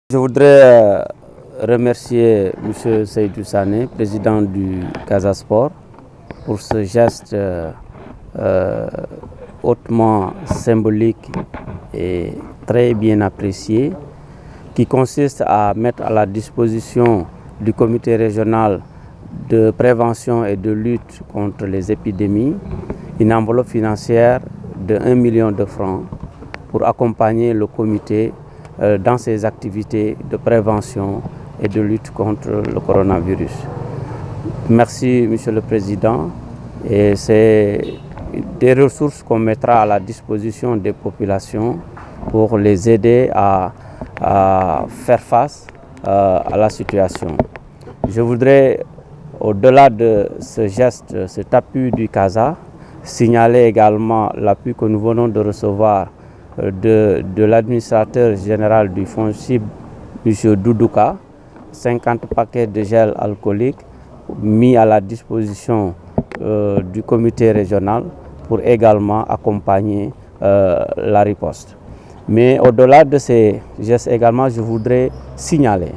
Je voudrais remercier M. Seydou Sané, président du Casa Sport, pour ce geste hautement symbolique et très bien apprécié, qui consiste à mettre à la disposition du comité régional de prévention et de lutte contre les épidémies une enveloppe financière de 1 million de francs pour accompagner le comité dans ses activités de prévention et de lutte contre le coronavirus. Merci, Monsieur le Président. Et c'est des ressources qu'on mettra à la disposition des populations pour les aider à faire face à la situation. Je voudrais, au-delà de ce geste, cet appui du CASA, signaler également l'appui que nous venons de recevoir de l'administrateur général du FONGIP, M. Doudouka, 50 paquets de gel alcoolique mis à la disposition du comité régional pour également accompagner la riposte. Mais au-delà de ces gestes également, je voudrais signaler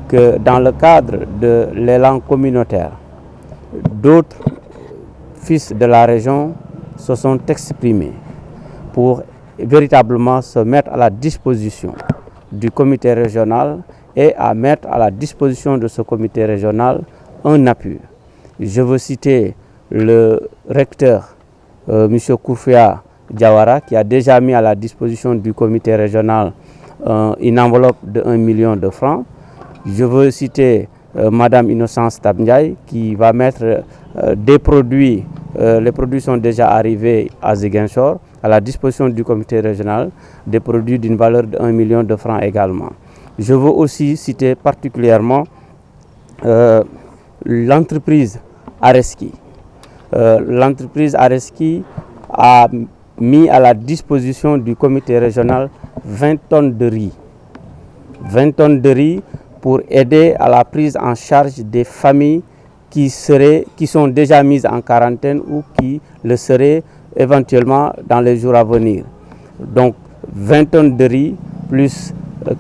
que dans le cadre de l'élan communautaire, d'autres fils de la région se sont exprimés pour véritablement se mettre à la disposition du comité régional et à mettre à la disposition de ce comité régional un appui. Je veux citer le recteur, M. Koufia Diawara, qui a déjà mis à la disposition du comité régional une enveloppe de 1 million de francs. Je veux citer Madame Innocence Tabndiaï, qui va mettre des produits, les produits sont déjà arrivés à Ziguinchor, à la disposition du comité régional, des produits d'une valeur de 1 million de francs également. Je veux aussi citer particulièrement l'entreprise Areski. L'entreprise Areski a mis à la disposition du comité régional 20 tonnes de riz. 20 tonnes de riz pour aider à la prise en charge des familles qui sont déjà mises en quarantaine ou qui le seraient éventuellement dans les jours à venir. Donc 20 tonnes de riz plus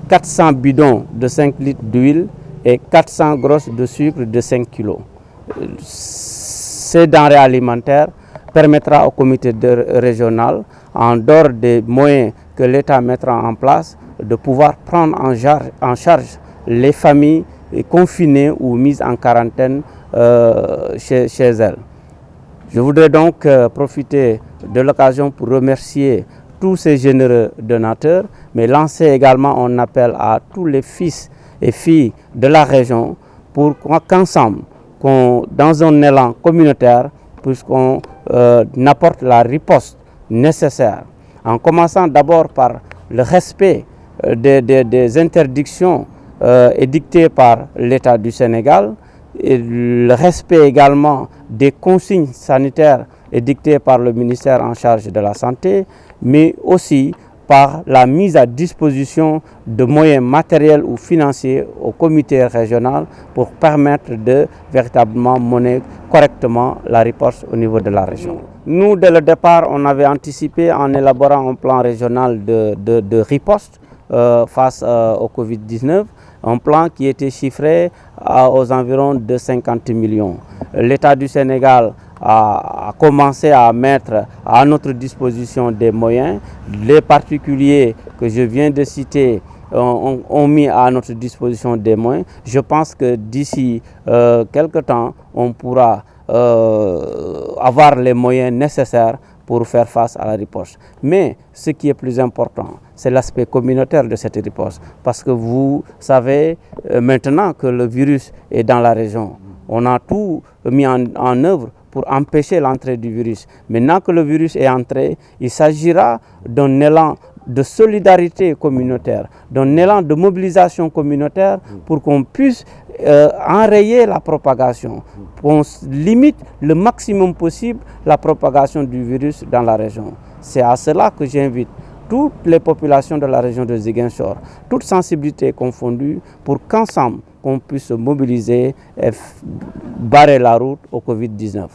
400 bidons de 5 litres d'huile et 400 grosses de sucre de 5 kg. Ces denrées alimentaires permettra au comité régional, en dehors des moyens que l'État mettra en place, de pouvoir prendre en charge les familles confinées ou mises en quarantaine chez elles. Je voudrais donc profiter de l'occasion pour remercier tous ces généreux donateurs, mais lancer également un appel à tous les fils et filles de la région pour qu'ensemble, dans un élan communautaire, puisqu'on apporte la riposte nécessaire, en commençant d'abord par le respect des interdictions édictées par l'État du Sénégal, et le respect également des consignes sanitaires édictées par le ministère en charge de la Santé, mais aussi par la mise à disposition de moyens matériels ou financiers au comité régional pour permettre de véritablement mener correctement la riposte au niveau de la région. Nous, dès le départ, on avait anticipé en élaborant un plan régional de riposte face au Covid-19, un plan qui était chiffré aux environs de 50 millions. L'État du Sénégal a commencé à mettre à notre disposition des moyens. Les particuliers que je viens de citer ont mis à notre disposition des moyens. Je pense que d'ici quelque temps, on pourra avoir les moyens nécessaires pour faire face à la riposte. Mais ce qui est plus important, c'est l'aspect communautaire de cette riposte. Parce que vous savez maintenant que le virus est dans la région. On a tout mis en œuvre pour empêcher l'entrée du virus. Maintenant que le virus est entré, il s'agira d'un élan de solidarité communautaire, d'un élan de mobilisation communautaire pour qu'on puisse enrayer la propagation, qu'on limite le maximum possible la propagation du virus dans la région. C'est à cela que j'invite toutes les populations de la région de Ziguinchor, toutes sensibilités confondues, pour qu'ensemble, on puisse se mobiliser et barrer la route au Covid-19.